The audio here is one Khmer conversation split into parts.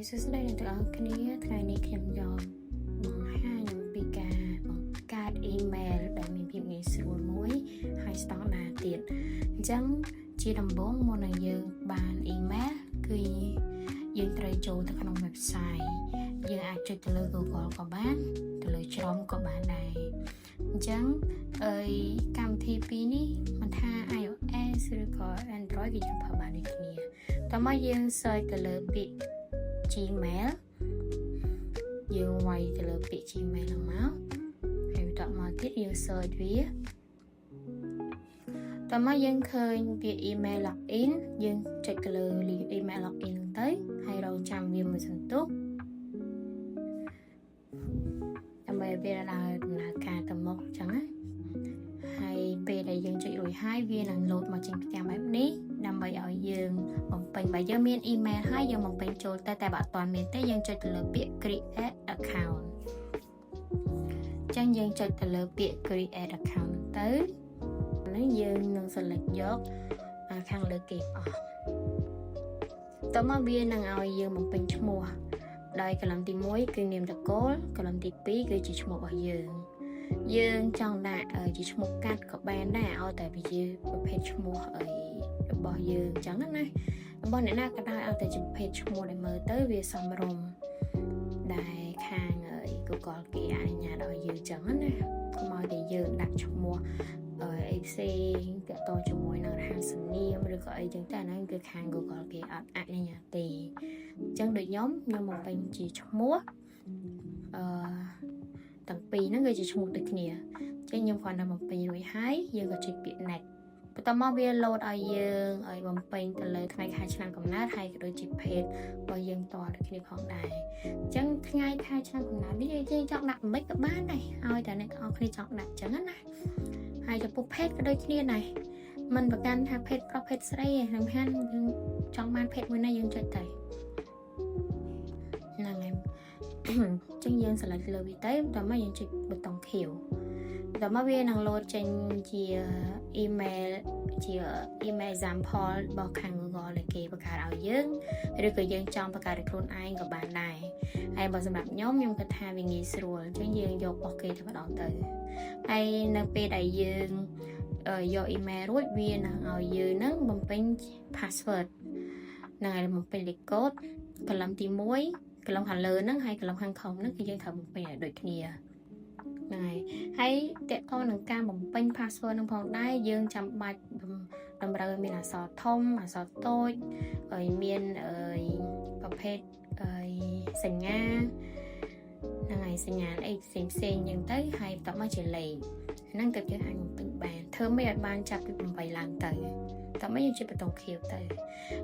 សួស្តីអ្នកទាំងអស់គ្នាថ្ងៃនេះខ្ញុំយកបង្ហាញអំពីការបង្កើតអ៊ីមែលដែលមានភាពងាយស្រួលមួយហើយស្តង់ដារទៀតអញ្ចឹងជាដំបូងមុននឹងយើងបានអ៊ីមែលគឺយើងត្រូវចូលទៅក្នុង website យើងអាចចុចទៅលើ Google ក៏បានទៅលើ Chrome ក៏បានដែរអញ្ចឹងកម្មវិធីពីរនេះមិនថា iOS ឬក៏ Android គឺយើងប្រើបានដូចគ្នាតោះមកយើង search ទៅលើពាក្យ Gmail យើងវាយទៅលើពាក្យ Gmail ហ្នឹងមកហើយបន្តមកទៀតយើង search វាតោះមកយើងឃើញពាក្យ email login យើងចុចទៅលើ email login ហ្នឹងទៅហើយរងចាំវាមួយសន្ទុះដើម្បីវាដើរដំណើរការទៅមុខអញ្ចឹងណាហើយពេលដែលយើងចុចរួចហើយវានឹង load មកចេញផ្ទាំងបែបនេះដើម្បីឲ្យយើងបំពេញបើយើងមាន email ហើយយើងបំពេញចូលទៅតែបើអត់ទាន់មានទេយើងចុចទៅលើពាក្យ create account អញ្ចឹងយើងចុចទៅលើពាក្យ create account ទៅហើយយើងនឹង select យកខាងលើគេអស់តោះមកវានឹងឲ្យយើងបំពេញឈ្មោះដោយកលំទី1គឺនាមតកូលកលំទី2គឺជាឈ្មោះរបស់យើងចង់ដាក់ជាឈ្មោះកាត់ក៏បានដែរឲ្យតែវាជាប្រភេទឈ្មោះរបស់យើងអញ្ចឹងណារបស់អ្នកណាក៏ដោយឲ្យតែជាប្រភេទឈ្មោះដែលមើលទៅវាសមរម្យដែលខាងGoogle គេអនុញ្ញាតឲ្យយើងអញ្ចឹងណាកុំឲ្យតែយើងដាក់ឈ្មោះអីផ្សេងទាក់ទងជាមួយនឹងរហស្សនាមឬក៏អីចឹងតែហ្នឹងគឺខាង Google គេអត់អនុញ្ញាតទេអញ្ចឹងដូចខ្ញុំបំពេញជាឈ្មោះទាំងពីរហ្នឹងគឺជាឈ្មោះដូចគ្នាអញ្ចឹងខ្ញុំគ្រាន់តែបំពេញរួចហើយយើងក៏ចុចពាក្យ next បន្ទាប់មកវា load ឲ្យយើងឲ្យបំពេញទៅលើថ្ងៃខែឆ្នាំកំណើតហើយក៏ដូចជាភេទរបស់យើងតដូចគ្នាផងដែរអញ្ចឹងថ្ងៃខែឆ្នាំកំណើតនេះយើងចង់ដាក់មិនក៏បានដែរឲ្យតែអ្នកទាំងអស់គ្នាចង់ដាក់អញ្ចឹងណាហើយចំពោះភេទក៏ដូចគ្នាដែរមិនប្រកាន់ថាភេទប្រុសភេទស្រីទេសំខាន់យើងចង់បានភេទមួយណាយើងចុចទៅហ្នឹងហើយចឹងយើង select លើវាទៅបន្ទាប់មកយើងចុចប៊ូតុងខៀវបន្ទាប់មកវានឹង load ចេញជា email example របស់ខាង Google ដែលគេបង្កើតឲ្យយើងឬក៏យើងចង់បង្កើតឲ្យខ្លួនឯងក៏បានដែរហើយបើសម្រាប់ខ្ញុំគិតថាវាងាយស្រួលអញ្ចឹងយើងយករបស់គេតែម្ដងទៅហើយនៅពេលដែលយើងយក email រួចវានឹងឲ្យយើងនឹងបំពេញ password នឹងឲ្យបំពេញលេខកូដកលំទី1កលំខាងលើហ្នឹងហើយកលំខាងខុសហ្នឹងគឺយើងត្រូវបំពេញឲ្យដូចគ្នាហ្នឹងហើយតកតនឹងការបំពេញ password នឹងផងដែរយើងចាំបាច់តម្រូវឲ្យមានអក្សរធំអក្សរតូចហើយមានប្រភេទសញ្ញាហ្នឹងហើយសញ្ញាអីផ្សេងហ្នឹងទៅហើយបន្ទាប់មកជាលេខហ្នឹងទៅយើងអាចបំពេញបានធ្វើមិនឲ្យបានចាប់ពី8ឡើងទៅតើមកយើងជិះប៊ូតុងខៀវទៅ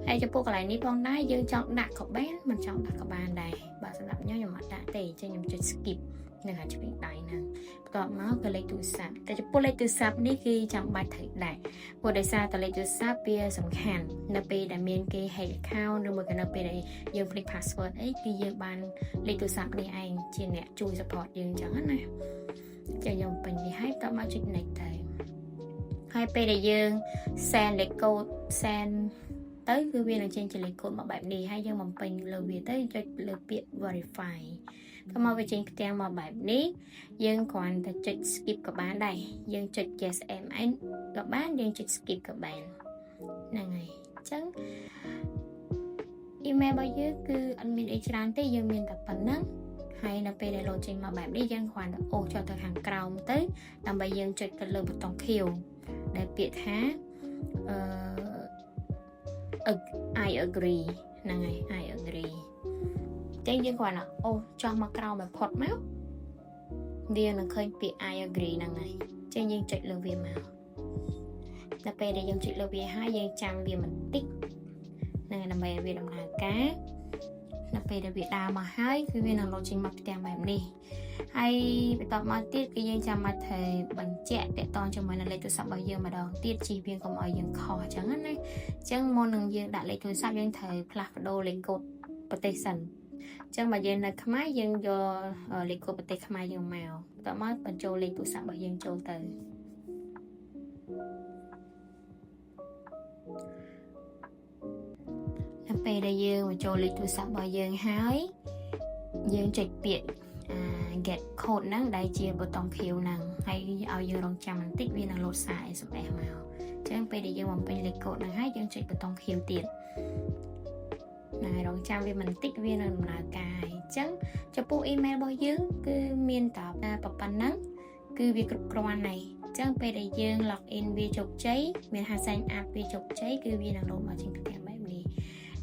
ហើយចំពោះកន្លែងនេះផងដែរយើងចង់ដាក់ក៏បានមិនចង់ដាក់ក៏បានដែរបើសម្រាប់ខ្ញុំអត់ដាក់ទេអញ្ចឹងខ្ញុំចុច skip នឹងអាចពីដៃហ្នឹងបន្ទាប់មកគឺលេខទូរស័ព្ទតែចំពោះលេខទូរស័ព្ទនេះគឺចាំបាច់ត្រូវដាក់ព្រោះដោយសារតែលេខទូរស័ព្ទវាសំខាន់នៅពេលដែលមានគេ hack account ឬមួយក៏នៅពេលដែលយើងភ្លេច password អីគឺយើងបានលេខទូរស័ព្ទនេះឯងជាអ្នកជួយ support យើងអញ្ចឹងណាចាខ្ញុំពេញវាហើយបន្ទាប់មកចុច next ទៅហើយពេលដែលយើង send លេខកូដ send ទៅគឺវានឹងចេញជាលេខកូដមកបែបនេះហើយយើងបំពេញលើវាទៅចុចលើពាក្យ verify តើមកវាចេញផ្ទាំងមកបែបនេះយើងគ្រាន់តែចុច skip ក៏បានដែរយើងចុច yes mn ក៏បានយើងចុច skip ក៏បានហ្នឹងហើយអញ្ចឹង email របស់យើងគឺអត់មានអីច្រើនទេយើងមានតែប៉ុណ្្នឹងហើយនៅពេលដែល load ចេញមកបែបនេះយើងគ្រាន់តែអូសចុះទៅខាងក្រោមទៅដើម្បីយើងចុចទៅលើប៊ូតុងខៀវដែលពាក្យថា I agree ហ្នឹងហើយ I agree ចឹងយើងគ្រាន់តែអូសចុះមកក្រោមបំផុតមកវានឹងឃើញពាក្យ I agree ហ្នឹងហើយចឹងយើងចុចលើវាមកនៅពេលដែលយើងចុចលើវាហើយយើងចាំវាបន្តិចហ្នឹងហើយដើម្បីឲ្យវាដំណើរការនៅពេលដែលវាដើរមកហើយគឺវានឹងលោតចេញមកផ្ទាំងបែបនេះហើយបន្តមកទៀតគឺយើងចាំបាច់ត្រូវបញ្ជាក់តកតងជាមួយនឹងលេខទូរស័ព្ទរបស់យើងម្ដងទៀតជិះវាកុំឲ្យយើងខុសអញ្ចឹងណាអញ្ចឹងមុននឹងយើងដាក់លេខទូរស័ព្ទយើងត្រូវផ្លាស់ប្ដូរលេខកូដប្រទេសសិនអញ្ចឹងបើយើងនៅខ្មែរយើងយកលេខកូដប្រទេសខ្មែរយើងមកបន្តមកបញ្ចូលលេខទូរស័ព្ទរបស់យើងចូលទៅនៅពេល ពេលដែលយើងមកចូលលេខទូរស័ព្ទរបស់យើងហើយយើងចុចពាក្យget code ហ្នឹងដែលជាប៊ូតុងខៀវហ្នឹងហើយឲ្យយើងរងចាំបន្តិចវានឹងលោតសារ SMS មកអញ្ចឹងពេលដែលយើងបំពេញលេខកូដហ្នឹងហើយយើងចុចប៊ូតុងខៀវទៀតណារងចាំវាបន្តិចវានឹងដំណើរការអញ្ចឹងចំពោះ email របស់យើងគឺមានតែប៉ុណ្ណឹងគឺវាគ្រប់គ្រាន់ហើយអញ្ចឹងពេលដែលយើង log in វាជោគជ័យមានថា sign up វាជោគជ័យគឺវានឹងលោតមកចេញផ្ទះបែបនេះ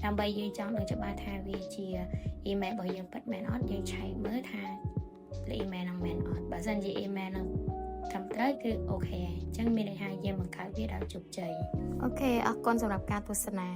ដើម្បីយើងចង់ដឹងច្បាស់ថាវាជា email របស់យើងពិតមែនអត់យើងឆែកមើលថា email ហ្នឹងមែនអត់បើសិនជា email ហ្នឹងត្រឹមត្រូវគឺអូខេអញ្ចឹងមានន័យថាយើងបង្កើតវាដោយជោគជ័យអូខេអរគុណសម្រាប់ការទស្សនា